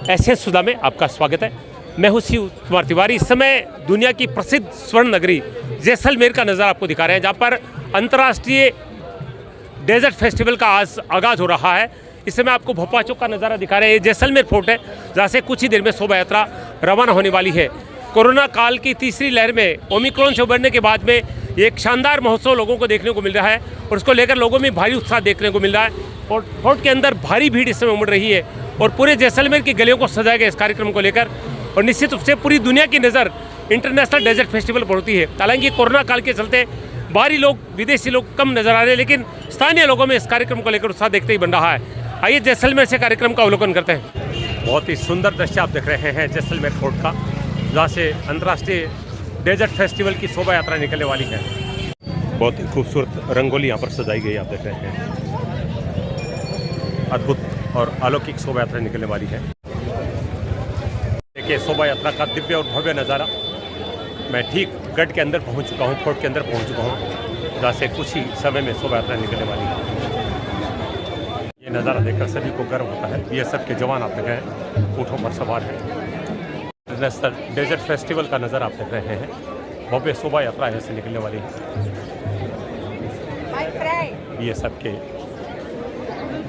ऐसे सुधा में आपका स्वागत है। मैं हूं शिव कुमार तिवारी। इस समय दुनिया की प्रसिद्ध स्वर्ण नगरी जैसलमेर का नज़ारा आपको दिखा रहे हैं, जहां पर अंतर्राष्ट्रीय डेजर्ट फेस्टिवल का आज आगाज़ हो रहा है। इस समय आपको भोपा चौक का नज़ारा दिखा रहे हैं। ये जैसलमेर फोर्ट है, जहाँ से कुछ ही देर में शोभा यात्रा रवाना होने वाली है। कोरोना काल की तीसरी लहर में ओमिक्रॉन से उभरने के बाद में एक शानदार महोत्सव लोगों को देखने को मिल रहा है और उसको लेकर लोगों में भारी उत्साह देखने को मिल रहा है। और फोर्ट के अंदर भारी भीड़ इस समय उमड़ रही है और पूरे जैसलमेर की गलियों को सजाया गया इस कार्यक्रम को लेकर। और निश्चित रूप से पूरी दुनिया की नज़र इंटरनेशनल डेजर्ट फेस्टिवल पर होती है। हालांकि कोरोना काल के चलते बाहरी लोग, विदेशी लोग कम नजर आ रहे हैं, लेकिन स्थानीय लोगों में इस कार्यक्रम को लेकर उत्साह देखते ही बन रहा है। आइए जैसलमेर से कार्यक्रम का अवलोकन करते हैं। बहुत ही सुंदर दृश्य आप देख रहे हैं जैसलमेर फोर्ट का, जहाँ से अंतर्राष्ट्रीय डेजर्ट फेस्टिवल की शोभा यात्रा निकलने वाली है। बहुत ही खूबसूरत रंगोली यहाँ पर सजाई गई आप देख रहे हैं। अद्भुत और अलौकिक शोभा यात्रा निकलने वाली है। देखिए शोभा यात्रा का दिव्य और भव्य नज़ारा। मैं ठीक गढ़ के अंदर पहुँच चुका हूँ, फोर्ट के अंदर पहुँच चुका हूँ, जहाँ से कुछ ही समय में शोभा यात्रा निकलने वाली है। ये नज़ारा देखकर सभी को गर्व होता है। ये सब के जवान आप देख रहे हैं, ऊँटों पर सवार हैं। इंटरनेशनल डेजर्ट फेस्टिवल का नज़ारा आप देख रहे हैं। भव्य शोभा यात्रा यहाँ से निकलने वाली है। ये सब के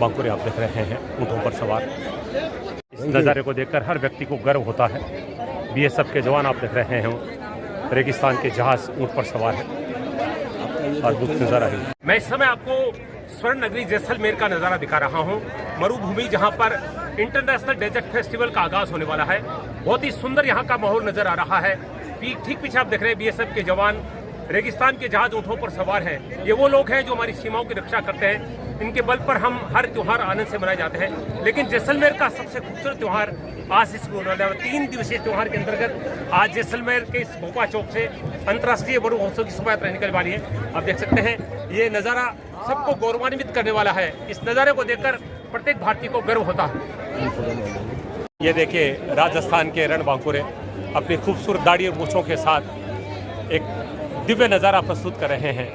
बांकुरे आप देख रहे हैं, ऊँटों पर सवार। इस नज़ारे को देखकर हर व्यक्ति को गर्व होता है। बीएसएफ के जवान आप देख रहे हैं, रेगिस्तान के जहाज ऊँट पर सवार है। अद्भुत नज़ारा है। मैं इस समय आपको स्वर्ण नगरी जैसलमेर का नज़ारा दिखा रहा हूँ। मरुभूमि जहाँ पर इंटरनेशनल डेजर्ट फेस्टिवल का आगाज़ होने वाला है। बहुत ही सुंदर यहाँ का माहौल नज़र आ रहा है। ठीक पीछे आप देख रहे हैं बीएसएफ के जवान, रेगिस्तान के जहाज ऊँटों पर सवार हैं। ये वो लोग हैं जो हमारी सीमाओं की रक्षा करते हैं। इनके बल पर हम हर त्यौहार आनंद से मनाए जाते हैं। लेकिन जैसलमेर का सबसे खूबसूरत त्यौहार आज से शुरू होने वाला है। 3 दिवसीय त्यौहार के अंतर्गत आज जैसलमेर के इस भोपा चौक से अंतर्राष्ट्रीय मरु महोत्सव की शोभा यात्रा निकलने वाली है। आप देख सकते हैं ये नज़ारा सबको गौरवान्वित करने वाला है। इस नज़ारे को देखकर प्रत्येक भारतीय को गर्व होता है। ये देखिए राजस्थान के रणबांकुरे अपनी खूबसूरत दाढ़ी और मूंछों के साथ एक दिव्य नज़ारा प्रस्तुत कर रहे हैं।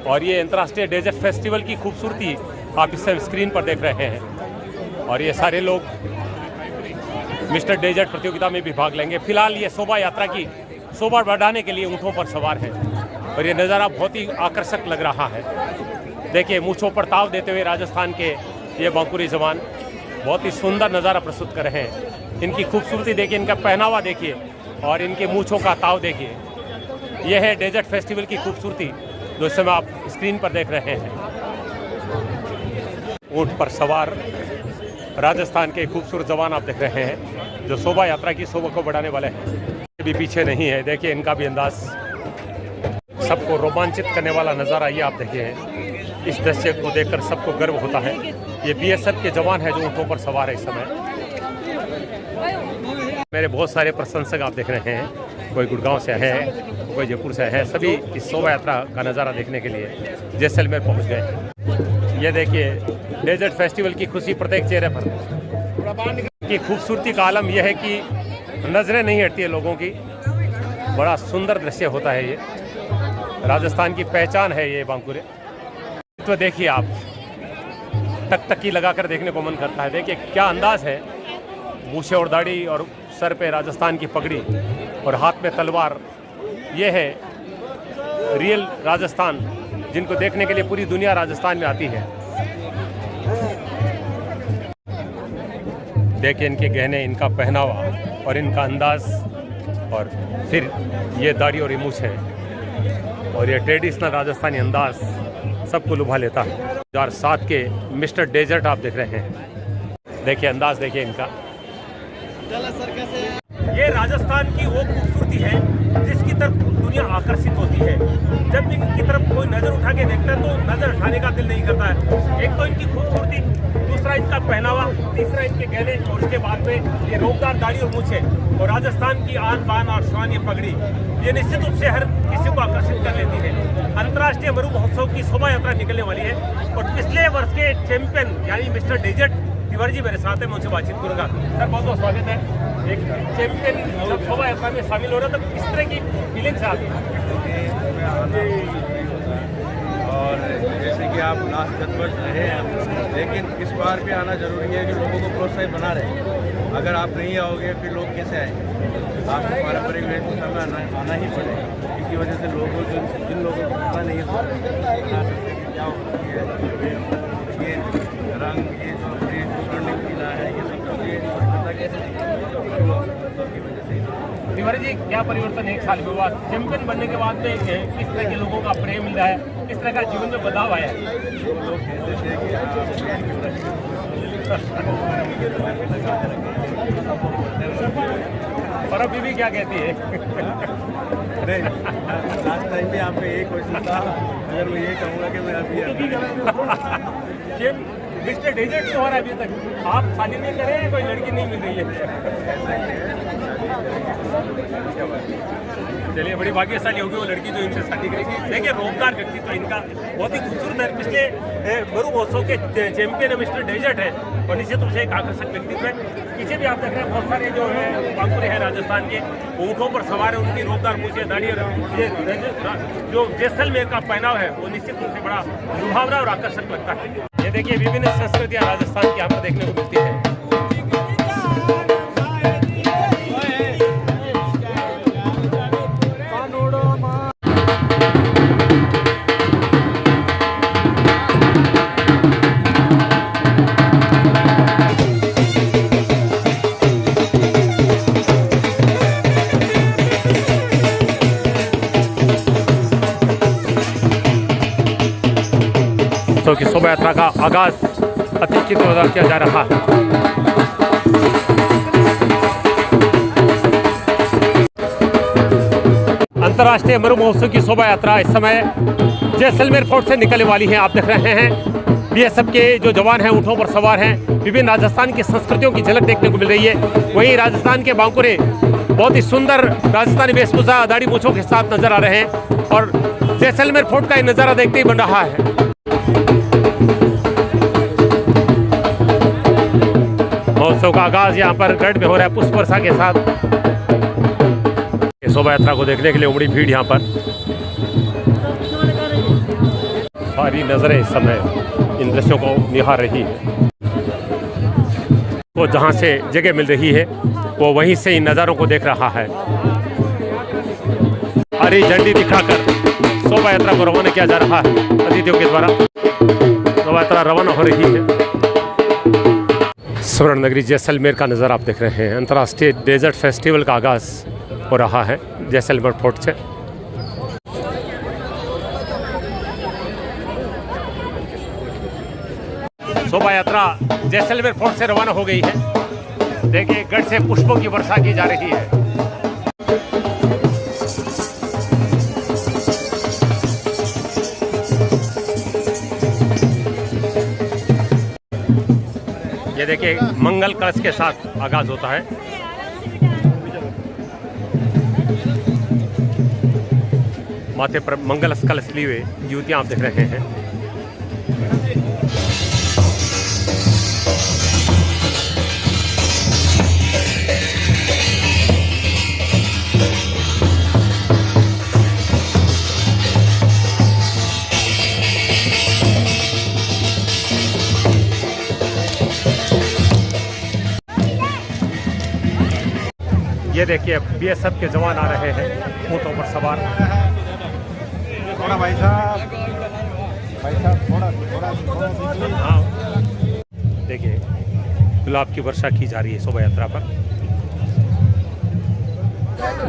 और ये अंतर्राष्ट्रीय डेजर्ट फेस्टिवल की खूबसूरती आप इस समय स्क्रीन पर देख रहे हैं। और ये सारे लोग मिस्टर डेजर्ट प्रतियोगिता में भी भाग लेंगे। फिलहाल ये शोभा यात्रा की शोभा बढ़ाने के लिए ऊँटों पर सवार हैं और ये नज़ारा बहुत ही आकर्षक लग रहा है। देखिए मूँछों पर ताव देते हुए राजस्थान के ये बांकुरी जवान बहुत ही सुंदर नज़ारा प्रस्तुत कर रहे हैं। इनकी खूबसूरती देखिए, इनका पहनावा देखिए और इनके मूँछों का ताव देखिए। यह है डेजर्ट फेस्टिवल की खूबसूरती जो इस समय आप स्क्रीन पर देख रहे हैं। ऊँट पर सवार राजस्थान के खूबसूरत जवान आप देख रहे हैं, जो शोभा यात्रा की शोभा को बढ़ाने वाले हैं। भी पीछे नहीं है, देखिए इनका भी अंदाज सबको रोमांचित करने वाला नज़ारा ये आप देखिए। इस दृश्य को देखकर सबको गर्व होता है। ये बीएसएफ के जवान हैं जो ऊँटों पर सवार है इस समय। मेरे बहुत सारे प्रशंसक आप देख रहे हैं, कोई गुड़गांव से है, कोई जयपुर से है। सभी इस शोभा यात्रा का नज़ारा देखने के लिए जैसलमेर पहुंच गए हैं। ये देखिए डेजर्ट फेस्टिवल की खुशी प्रत्येक चेहरे पर। की खूबसूरती का आलम यह है कि नज़रें नहीं हटती है लोगों की। बड़ा सुंदर दृश्य होता है ये। राजस्थान की पहचान है ये बांकुरे। तो देखिए आप, टकटकी लगाकर देखने को मन करता है। देखिए क्या अंदाज है, मूछें और दाढ़ी और सर पे राजस्थान की पगड़ी और हाथ में तलवार। ये है रियल राजस्थान, जिनको देखने के लिए पूरी दुनिया राजस्थान में आती है। देखिए इनके गहने, इनका पहनावा और इनका अंदाज, और फिर ये दाढ़ी और ये मूछ है और ये ट्रेडिशनल राजस्थानी अंदाज सबको लुभा लेता है। 2007 के मिस्टर डेजर्ट आप देख रहे हैं। देखिए अंदाज देखिए इनका। ये राजस्थान की वो खूबसूरती है जिसकी तरफ दुनिया आकर्षित होती है। जब इनकी तरफ कोई नज़र उठा के देखता है तो नज़र उठाने का दिल नहीं करता है। एक तो इनकी खूबसूरती, दूसरा इनका पहनावा, तीसरा इनके गहने और उसके बाद में ये रोबदार दाढ़ी और मूछें और राजस्थान की आन बान और शान ये पगड़ी, ये निश्चित रूप से हर किसी को आकर्षित कर लेती है। अंतर्राष्ट्रीय मरु महोत्सव की शोभा यात्रा निकलने वाली है और पिछले वर्ष के चैंपियन यानी मिस्टर डेजर्ट तिवारी जी मेरे साथ है, मैं उनसे बातचीत करूँगा। सर बहुत बहुत स्वागत है। एक चैंपियन जब शोभा यात्रा में शामिल हो रहा है तो किस तरह की फीलिंग्स आती है? और जैसे कि आप लास्ट 10 वर्ष रहे हैं, लेकिन इस बार भी आना जरूरी है कि लोगों को प्रोत्साहित बना रहे हैं। अगर आप नहीं आओगे फिर लोग कैसे आएंगे? आपको पारंपरिक वेशभूषा में आना ही पड़ेगा। इसी वजह से लोगों जिन लोगों को पता नहीं है क्या होती है, ये रंग, ये जो अपने स्वर्णिम किला है, ये सब कुछ ये पता कैसे तिवारी जी, क्या परिवर्तन एक साल में हुआ? चैंपियन बनने के बाद में किस तरह के लोगों का प्रेम मिल रहा है, किस तरह का जीवन में बदलाव आया है? लोग कहते थे कि और अभी भी क्या कहती है? नहीं, लास्ट टाइम भी आपका यही क्वेश्चन था। अगर मैं ये कहूँगा कि मैं अभी मिस्टर डेजर्ट तो हो रहा है अभी तक, आप शादी नहीं कर रहे हैं, कोई लड़की नहीं मिल रही है। चलिए, बड़ी भाग्यशाली होगी वो लड़की जो इनसे शादी करेगी। देखिए, रोजगार व्यक्तित्व इनका बहुत ही खूबसूरत है। पिछले मरु महोत्सव के चैंपियन मिस्टर डेजर्ट है और निश्चित रूप से एक आकर्षक व्यक्तित्व है। पीछे भी आप देख रहे हैं बहुत सारे जो है बांकुरे हैं राजस्थान के, ऊँटों पर सवार है, उनकी रोजगार मूछे दाढ़ी, और ये जो जैसलमेर का पहनाव है वो निश्चित रूप से बड़ा लुभावना और आकर्षक लगता है। ये देखिए, विभिन्न संस्कृतियाँ राजस्थान की यहाँ पर देखने को मिलती है। की शोभा यात्रा का आगाज अतिचित द्वारा किया जा रहा है। अंतर्राष्ट्रीय मरु महोत्सव की शोभा यात्रा इस समय जैसलमेर फोर्ट से निकलने वाली है। आप देख रहे हैं बीएसएफ के जो जवान हैं ऊँटों पर सवार हैं। विभिन्न राजस्थान की संस्कृतियों की झलक देखने को मिल रही है। वहीं राजस्थान के बांकुरे बहुत ही सुंदर राजस्थानी वेशभूषा दाढ़ी मूछों के साथ नजर आ रहे हैं और जैसलमेर फोर्ट का ये नज़ारा देखते ही बन रहा है। महोत्सव का आगाज यहाँ पर गढ़ में हो रहा है पुष्प वर्षा के साथ। शोभा यात्रा को देखने के लिए उमड़ी भीड़ यहाँ पर। सारी नजरें इस समय इन दृश्यों को निहार रही है। तो जहाँ से जगह मिल रही है वो वहीं से इन नज़ारों को देख रहा है। हरी झंडी दिखाकर शोभा यात्रा को रवाना किया जा रहा है अतिथियों के द्वारा। शोभा यात्रा रवाना हो रही है। स्वर्ण नगरी जैसलमेर का नज़ारा आप देख रहे हैं। अंतर्राष्ट्रीय डेजर्ट फेस्टिवल का आगाज हो रहा है जैसलमेर फोर्ट से। शोभा यात्रा जैसलमेर फोर्ट से रवाना हो गई है। देखिए, गढ़ से पुष्पों की वर्षा की जा रही है। ये देखिए, मंगल कलश के साथ आगाज होता है। माथे पर मंगल कलश लिए हुए युवतियां आप देख रहे हैं। ये देखिए, बीएसएफ के जवान आ रहे हैं ऊँटों पर सवार। थोड़ा भाई साहब थोड़ा हाँ, देखिए, गुलाब की वर्षा की जा रही है शोभा यात्रा पर।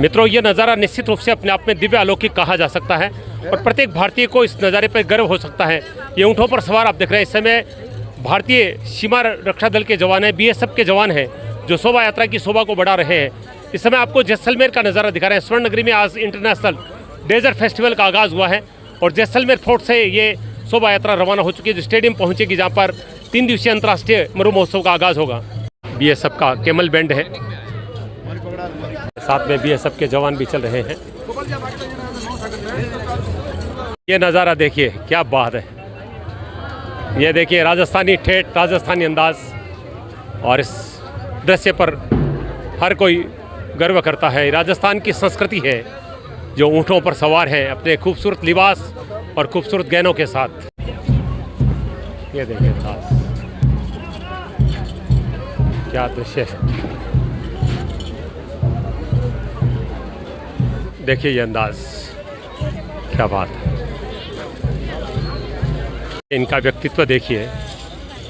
मित्रों, ये नज़ारा निश्चित रूप से अपने आप में दिव्य अलौकिक कहा जा सकता है और प्रत्येक भारतीय को इस नज़ारे पर गर्व हो सकता है। ये ऊँटों पर सवार आप देख रहे हैं, इस समय भारतीय सीमा रक्षा दल के जवान हैं, बीएसएफ के जवान हैं, जो शोभा यात्रा की शोभा को बढ़ा रहे हैं। इस समय आपको जैसलमेर का नज़ारा दिखा रहे हैं। स्वर्ण नगरी में आज इंटरनेशनल डेजर्ट फेस्टिवल का आगाज़ हुआ है और जैसलमेर फोर्ट से ये शोभा यात्रा रवाना हो चुकी है, जो स्टेडियम पहुंचेगी, जहां पर 3 दिवसीय अंतर्राष्ट्रीय मरु महोत्सव का आगाज़ होगा। बीएसएफ का कैमल बैंड है, साथ में बीएसएफ के जवान भी चल रहे हैं। ये नज़ारा देखिए, क्या बात है। ये देखिए, राजस्थानी ठेठ, राजस्थानी अंदाज, और इस दृश्य पर हर कोई गर्व करता है। राजस्थान की संस्कृति है, जो ऊँटों पर सवार हैं अपने खूबसूरत लिबास और खूबसूरत गहनों के साथ। ये देखिए, क्या दृश्य है। देखिए ये अंदाज, क्या बात है। इनका व्यक्तित्व देखिए,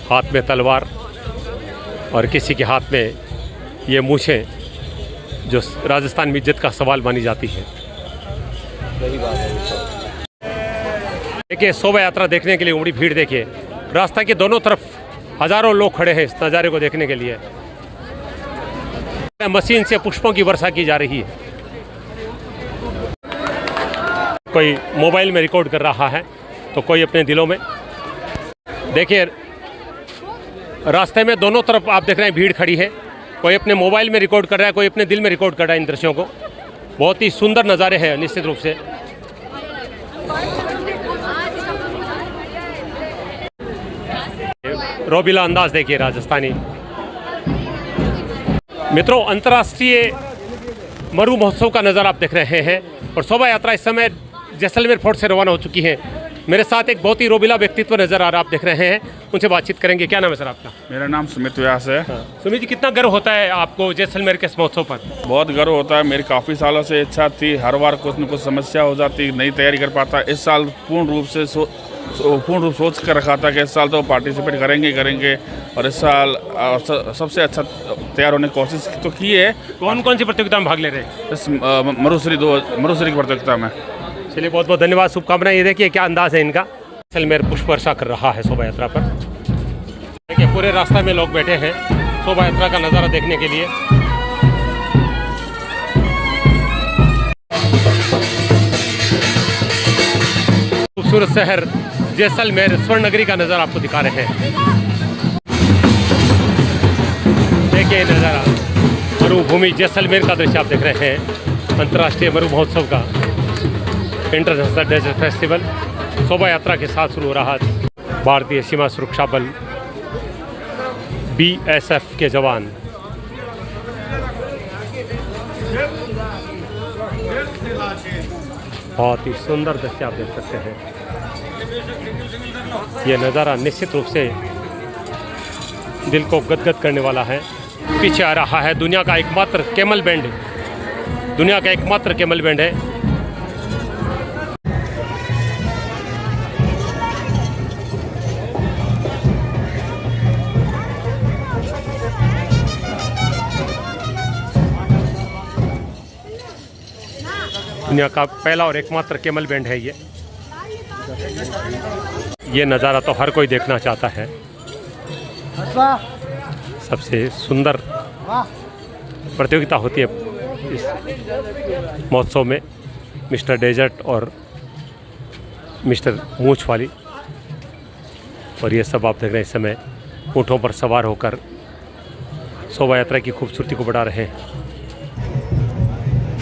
हाथ में तलवार और किसी के हाथ में ये मूछें, जो राजस्थान में इज्जत का सवाल मानी जाती है। देखिए शोभा यात्रा देखने के लिए उमड़ी भीड़ देखिए, रास्ता के दोनों तरफ हजारों लोग खड़े हैं इस नज़ारे को देखने के लिए। मशीन से पुष्पों की वर्षा की जा रही है। कोई मोबाइल में रिकॉर्ड कर रहा है तो कोई अपने दिलों में। देखिए रास्ते में दोनों तरफ आप देख रहे हैं भीड़ खड़ी है, कोई अपने मोबाइल में रिकॉर्ड कर रहा है, कोई अपने दिल में रिकॉर्ड कर रहा है इन दृश्यों को। बहुत ही सुंदर नज़ारे हैं निश्चित रूप से। रोबीला अंदाज देखिए राजस्थानी। मित्रों, अंतर्राष्ट्रीय मरु महोत्सव का नज़ारा आप देख रहे हैं और शोभा यात्रा इस समय जैसलमेर फोर्ट से रवाना हो चुकी है। मेरे साथ एक बहुत ही रोबीला व्यक्तित्व नजर आ रहा है, आप देख रहे हैं, उनसे बातचीत करेंगे। क्या नाम है सर आपका? मेरा नाम सुमित व्यास है। सुमित जी, कितना गर्व होता है आपको जैसलमेर के इस महोत्सव पर? बहुत गर्व होता है। मेरी काफ़ी सालों से इच्छा थी, हर बार कुछ न कुछ समस्या हो जाती, नहीं तैयारी कर पाता। इस साल पूर्ण रूप सोच कर रखा था कि इस साल तो पार्टिसिपेट करेंगे और इस साल सबसे अच्छा तैयार होने की कोशिश तो की है। कौन कौन सी प्रतियोगिता में भाग ले रहे हैं? इस मरुश्री की प्रतियोगिता में। चलिए बहुत बहुत धन्यवाद, शुभकामनाएं। ये देखिए क्या अंदाज है इनका। जैसलमेर पुष्प वर्षा कर रहा है शोभा यात्रा पर। देखिए पूरे रास्ते में लोग बैठे हैं शोभा यात्रा का नज़ारा देखने के लिए। खूबसूरत शहर जैसलमेर स्वर्ण नगरी का नज़ारा आपको दिखा रहे हैं। देखिए नज़ारा मरुभूमि जैसलमेर का दृश्य आप देख रहे हैं। अंतर्राष्ट्रीय मरु महोत्सव का इंटरनेशनल डेजर्ट फेस्टिवल शोभा यात्रा के साथ शुरू हो रहा है। भारतीय सीमा सुरक्षा बल BSF के जवान बहुत ही सुंदर दृश्य आप देख सकते हैं। ये नज़ारा निश्चित रूप से दिल को गदगद करने वाला है। पीछे आ रहा है दुनिया का एकमात्र कैमल बैंड, दुनिया का एकमात्र कैमल बैंड है। दुनिया का पहला और एकमात्र कैमल बैंड है ये नज़ारा तो हर कोई देखना चाहता है। सबसे सुंदर प्रतियोगिता होती है इस महोत्सव में, मिस्टर डेजर्ट और मिस्टर मूछ वाली। और ये सब आप देख रहे हैं इस समय ऊँटों पर सवार होकर शोभा यात्रा की खूबसूरती को बढ़ा रहे हैं।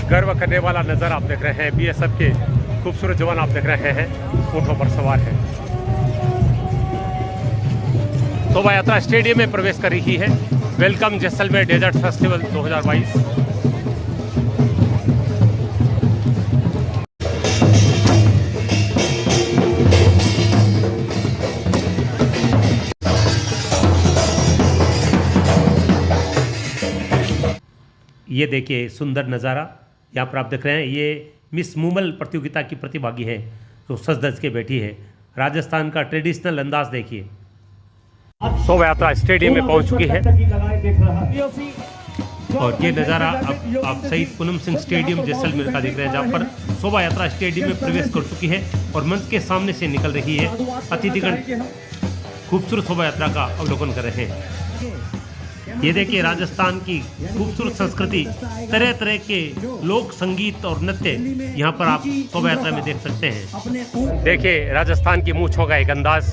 गर्व करने वाला नज़ारा आप देख रहे हैं। BSF के खूबसूरत जवान आप देख रहे हैं, ऊँटों पर सवार हैं। शोभा यात्रा स्टेडियम में प्रवेश कर रही है। Welcome Jaisalmer desert festival 2022। ये देखिए सुंदर नज़ारा यहाँ पर आप देख रहे हैं। ये मिस मूमल प्रतियोगिता की प्रतिभागी है जो सज धज के बैठी है। राजस्थान का ट्रेडिशनल अंदाज देखिए। शोभा यात्रा स्टेडियम में पहुंच चुकी है और ये नज़ारा अब आप शहीद पूनम सिंह स्टेडियम जैसलमेर का देख रहे हैं, जहाँ पर शोभा यात्रा स्टेडियम में प्रवेश कर चुकी है और मंच के सामने से निकल रही है। अतिथिगण खूबसूरत शोभा यात्रा का अवलोकन कर रहे हैं। ये देखिए राजस्थान की खूबसूरत संस्कृति, तरह तरह के लोक संगीत और नृत्य यहाँ पर आप शोभा यात्रा में देख सकते हैं। देखिए राजस्थान की मूंछों का एक अंदाज,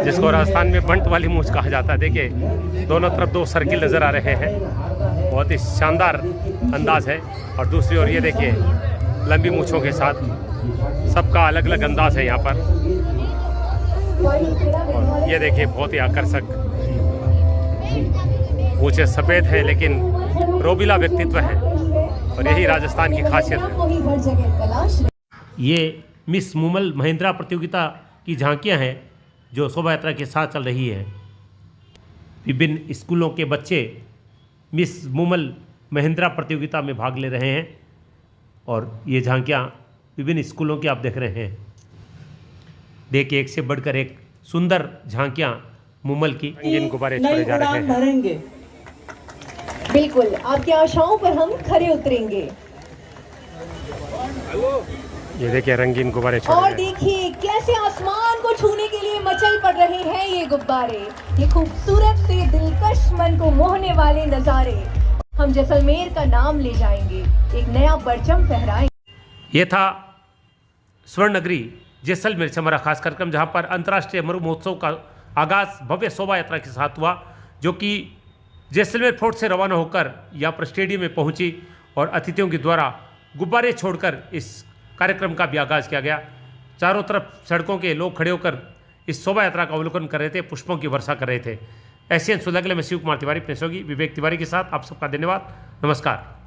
जिसको राजस्थान में बंट वाली मूंछ कहा जाता है। देखिए दोनों तरफ दो सर्किल नज़र आ रहे हैं, बहुत ही शानदार अंदाज है। और दूसरी ओर ये देखिए लंबी मूंछों के साथ सबका अलग अलग अंदाज है यहाँ पर। और ये देखिए बहुत ही आकर्षक मूंछें सफ़ेद हैं लेकिन रोबीला व्यक्तित्व है और यही राजस्थान की खासियत है। ये मिस मूमल महिंद्रा प्रतियोगिता की झांकियां हैं जो शोभा यात्रा के साथ चल रही है। विभिन्न स्कूलों के बच्चे मिस मूमल महिंद्रा प्रतियोगिता में भाग ले रहे हैं और ये झांकियाँ विभिन्न स्कूलों की आप देख रहे हैं। देखिए, एक से बढ़कर एक सुंदर झांकियाँ मुमल की रंगीन गुब्बारे छोड़े जा रहे हैं। बिल्कुल, आपकी आशाओं पर हम खरे उतरेंगे। ये देखिए, रंगीन गुब्बारे छोड़े और गए। देखिए कैसे आसमान को छूने के लिए मचल पड़ रहे हैं ये गुब्बारे। ये खूबसूरत से दिलकश मन को मोहने वाले नजारे हम जैसलमेर का नाम ले जाएंगे, एक नया परचम फहराएंगे। ये था स्वर्ण नगरी जैसलमेर से हमारा खास कार्यक्रम, जहाँ पर अंतर्राष्ट्रीय मरु महोत्सव का आगाज़ भव्य शोभा यात्रा के साथ हुआ, जो कि जैसलमेर फोर्ट से रवाना होकर यहाँ पर स्टेडियम में पहुँची और अतिथियों के द्वारा गुब्बारे छोड़कर इस कार्यक्रम का भी आगाज़ किया गया। चारों तरफ सड़कों के लोग खड़े होकर इस शोभा यात्रा का अवलोकन कर रहे थे, पुष्पों की वर्षा कर रहे थे। एशियन सुलगले में शिव कुमार तिवारी, प्रेसोगी विवेक तिवारी के साथ आप सबका धन्यवाद। नमस्कार।